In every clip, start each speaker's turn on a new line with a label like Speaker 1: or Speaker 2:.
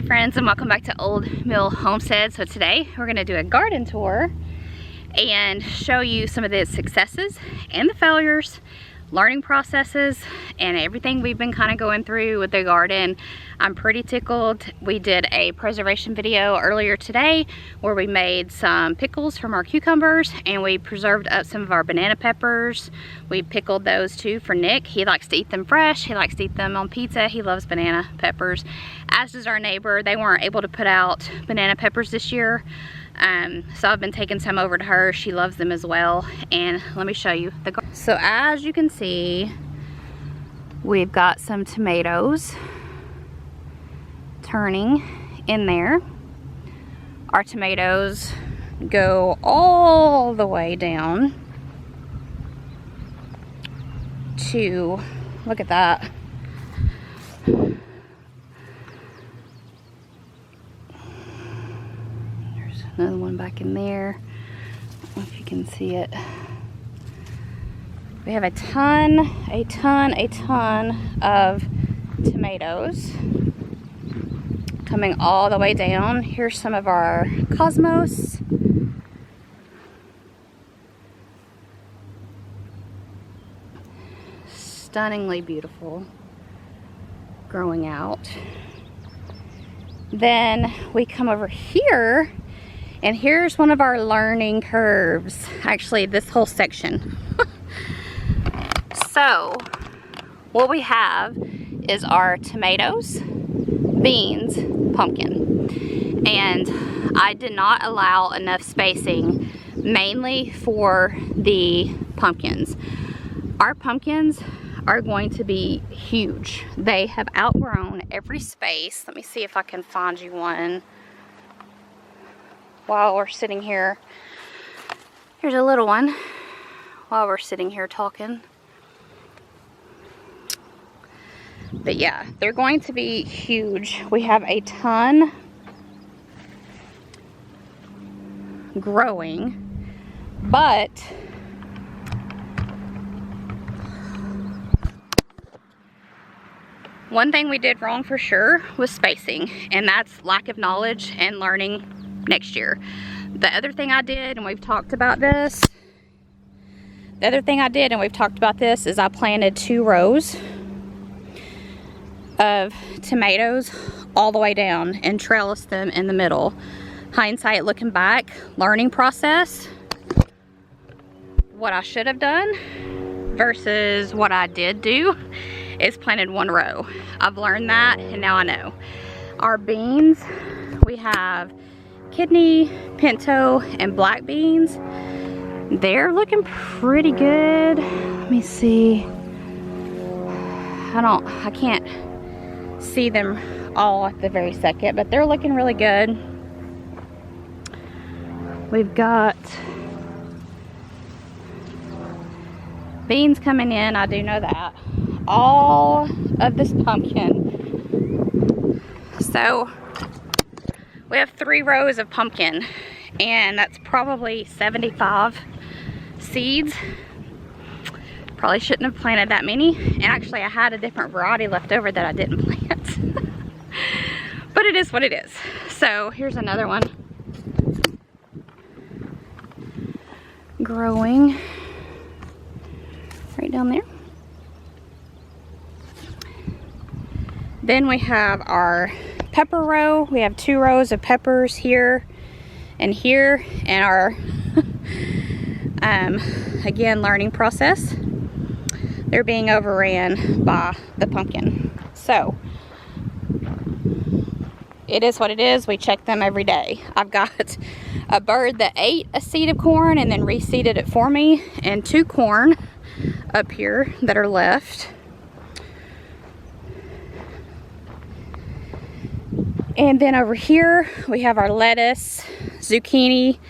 Speaker 1: Hey friends, and welcome back to Old Mill Homestead. So today we're going to do a garden tour and show you some of the successes and the failures, learning processes, and everything we've been kind of going through with the garden. I'm pretty tickled. We did a preservation video earlier today where we made some pickles from our cucumbers and we preserved up some of our banana peppers. We pickled those too for Nick. He likes to eat them fresh. He likes to eat them on pizza. He loves banana peppers, as does our neighbor. They weren't able to put out banana peppers this year. So I've been taking some over to her. She loves them as well. And let me show you the garden. So as you can see, we've got some tomatoes turning in there. Our tomatoes go all the way down to, look at that. Another one back in there. I don't know if you can see it. We have a ton of tomatoes coming all the way down. Here's some of our cosmos. Stunningly beautiful, growing out. Then we come over here, and here's one of our learning curves. Actually, this whole section. So, what we have is our tomatoes, beans, pumpkin. And I did not allow enough spacing, mainly for the pumpkins. Our pumpkins are going to be huge. They have outgrown every space. Let me see if I can find you one while we're sitting here. Here's a little one while we're sitting here talking. But yeah, they're going to be huge. We have a ton growing, but one thing we did wrong for sure was spacing, and that's lack of knowledge and learning next year. The other thing I did, and we've talked about this, is I planted 2 rows of tomatoes all the way down and trellised them in the middle. Hindsight, looking back, learning process, what I should have done versus what I did do is planted 1 row. I've learned that, and now I know. Our beans, we have kidney, pinto, and black beans. They're looking pretty good. Let me see. I can't see them all at the very second, but they're looking really good. We've got beans coming in, I do know that. All of this pumpkin. So we have 3 rows of pumpkin, and that's probably 75 seeds. Probably shouldn't have planted that many, and actually I had a different variety left over that I didn't plant. But it is what it is. So here's another one growing right down there. Then we have our pepper row. We have 2 rows of peppers here, and our again, learning process. They're being overran by the pumpkin. So it is what it is. We check them every day. I've got a bird that ate a seed of corn and then reseeded it for me, and 2 corn up here that are left. And then over here we have our lettuce, zucchini,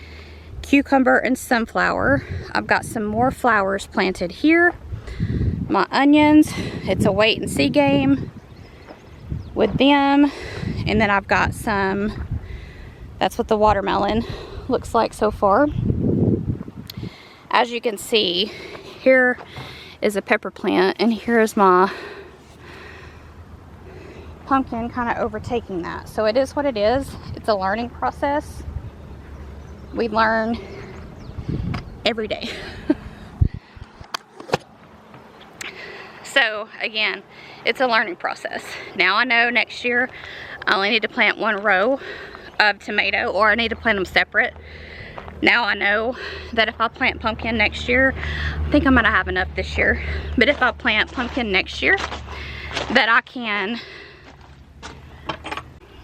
Speaker 1: cucumber, and sunflower. I've got some more flowers planted here. My onions, it's a wait and see game with them. And then I've got some, that's what the watermelon looks like so far. As you can see, here is a pepper plant, and here's my pumpkin kind of overtaking that. So it is what it is. It's a learning process. We learn every day. So again, it's a learning process. Now I know next year I only need to plant 1 row of tomato, or I need to plant them separate. Now I know that if I plant pumpkin next year, I think I'm gonna have enough this year, but if I plant pumpkin next year, that I can,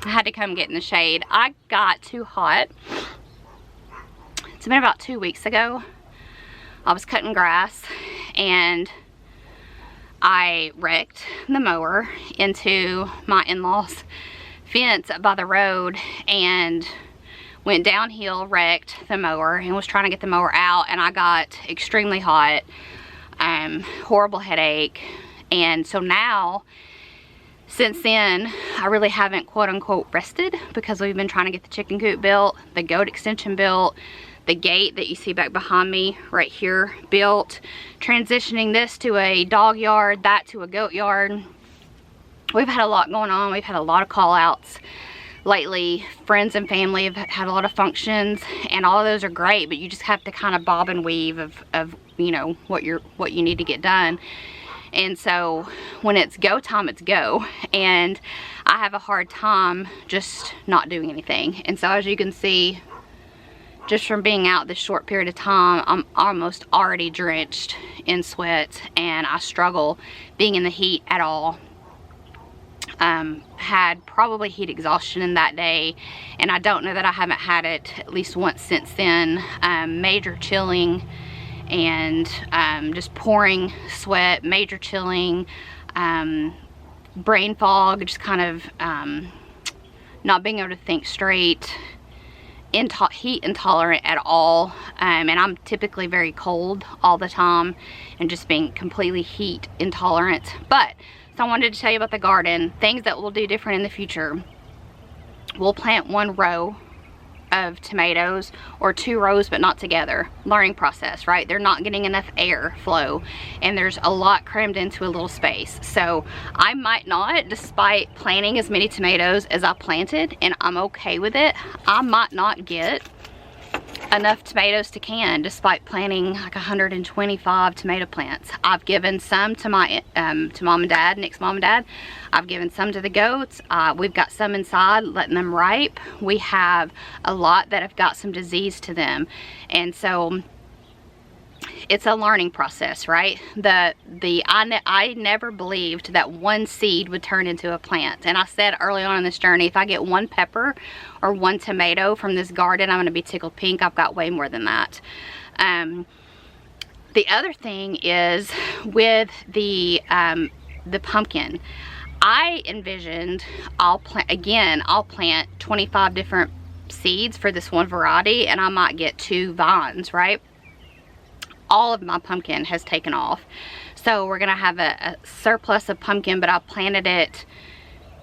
Speaker 1: I had to come get in the shade. I got too hot. It's been about 2 weeks ago. I was cutting grass and I wrecked the mower into my in-laws' fence by the road and went downhill, wrecked the mower, and was trying to get the mower out, and I got extremely hot, horrible headache. And so now, since then, I really haven't quote-unquote rested, because we've been trying to get the chicken coop built, the goat extension built, the gate that you see back behind me right here built, transitioning this to a dog yard, that to a goat yard. We've had a lot going on. We've had a lot of call outs lately. Friends and family have had a lot of functions, and all of those are great, but you just have to kind of bob and weave of you know what you need to get done. And so when it's go time, it's go, and I have a hard time just not doing anything. And so as you can see, just from being out this short period of time, I'm almost already drenched in sweat, and I struggle being in the heat at all. Had probably heat exhaustion in that day, and I don't know that I haven't had it at least once since then. Major chilling and just pouring sweat, major chilling, brain fog, just kind of not being able to think straight, heat intolerant at all, and I'm typically very cold all the time, and just being completely heat intolerant. But so I wanted to tell you about the garden, things that we'll do different in the future. We'll plant 1 row of tomatoes, or 2 rows, but not together. Learning process, right? They're not getting enough air flow, and there's a lot crammed into a little space. So I might not, despite planting as many tomatoes as I planted, and I'm okay with it, I might not get enough tomatoes to can, despite planting like 125 tomato plants. I've given some to my to mom and dad, Nick's mom and dad. I've given some to the goats. We've got some inside letting them ripe. We have a lot that have got some disease to them, and so it's a learning process, right? I never believed that 1 seed would turn into a plant. And I said early on in this journey, if I get 1 pepper or 1 tomato from this garden, I'm going to be tickled pink. I've got way more than that. The other thing is with the pumpkin. I envisioned I'll plant 25 different seeds for this one variety, and I might get 2 vines, right? All of my pumpkin has taken off, so we're gonna have a surplus of pumpkin, but I planted it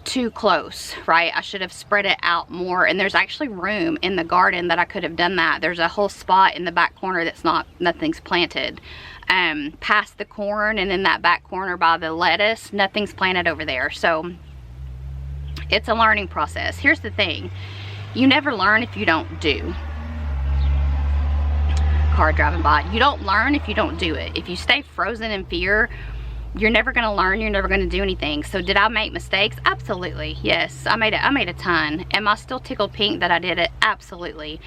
Speaker 1: too close, right? I should have spread it out more, and there's actually room in the garden that I could have done that. There's a whole spot in the back corner that's nothing's planted, past the corn, and in that back corner by the lettuce, nothing's planted over there. So it's a learning process. Here's the thing, you never learn if you don't do. Car driving by, you don't learn if you don't do it. If you stay frozen in fear, you're never going to learn, you're never going to do anything. So did I make mistakes? Absolutely, yes. I made a ton. Am I still tickled pink that I did it? Absolutely.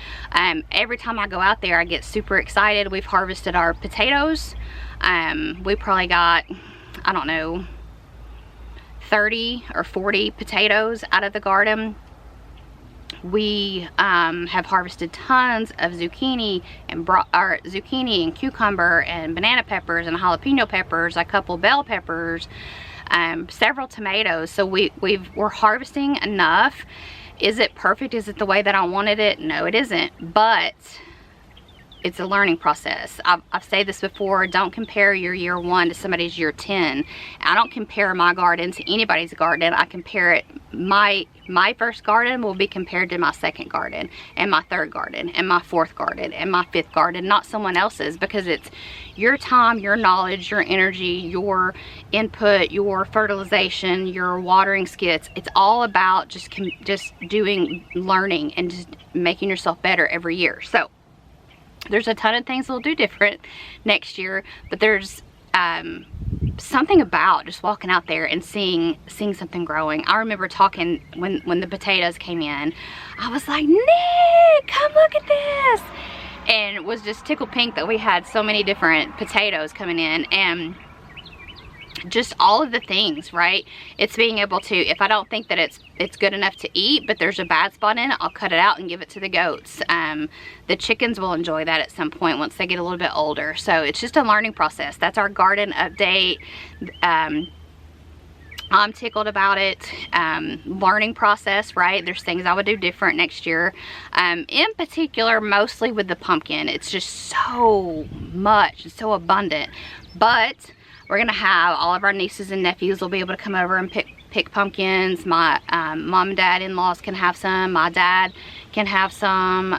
Speaker 1: Every time I go out there, I get super excited. We've harvested our potatoes. We probably got, I don't know, 30 or 40 potatoes out of the garden. We have harvested tons of zucchini and cucumber and banana peppers and jalapeno peppers, a couple bell peppers, several tomatoes. So we're harvesting enough. Is it perfect? Is it the way that I wanted it? No, it isn't. But it's a learning process. I've said this before, don't compare your year 1 to somebody's year 10. I don't compare my garden to anybody's garden. I compare it, my first garden will be compared to my second garden, and my third garden, and my fourth garden, and my fifth garden, not someone else's, because it's your time, your knowledge, your energy, your input, your fertilization, your watering skits. It's all about just doing, learning, and just making yourself better every year. So there's a ton of things we'll do different next year, but there's something about just walking out there and seeing something growing. I remember talking when the potatoes came in, I was like, Nick, come look at this, and was just tickled pink that we had so many different potatoes coming in, and just all of the things, right? It's being able to, if I don't think that it's good enough to eat, but there's a bad spot in it, I'll cut it out and give it to the goats. The chickens will enjoy that at some point once they get a little bit older. So it's just a learning process. That's our garden update. I'm tickled about it. Learning process, right? There's things I would do different next year. In particular, mostly with the pumpkin. It's just so much, it's so abundant. But we're gonna have all of our nieces and nephews will be able to come over and pick pumpkins. My mom and dad in-laws can have some. My dad can have some.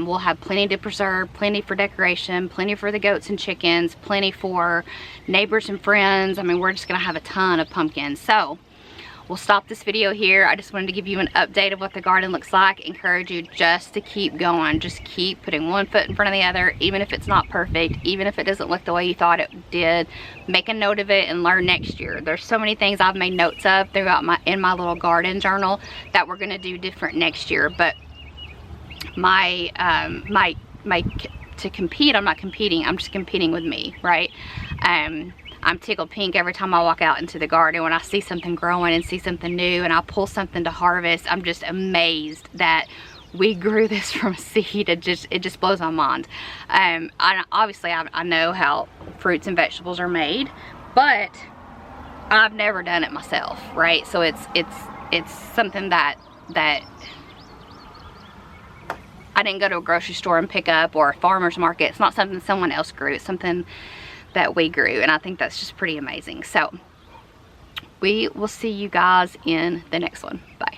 Speaker 1: We'll have plenty to preserve, plenty for decoration, plenty for the goats and chickens, plenty for neighbors and friends. I mean, we're just gonna have a ton of pumpkins. So we'll stop this video here. I just wanted to give you an update of what the garden looks like. Encourage you just to keep going. Just keep putting one foot in front of the other, even if it's not perfect, even if it doesn't look the way you thought it did. Make a note of it and learn next year. There's so many things I've made notes of throughout in my little garden journal that we're gonna do different next year. But to compete, I'm not competing, I'm just competing with me, right? I'm tickled pink every time I walk out into the garden when I see something growing and see something new and I pull something to harvest. I'm just amazed that we grew this from a seed. It just blows my mind. Obviously I know how fruits and vegetables are made, but I've never done it myself, right? So it's something that I didn't go to a grocery store and pick up, or a farmer's market. It's not something someone else grew. It's something that we grew, and I think that's just pretty amazing. So we will see you guys in the next one. Bye.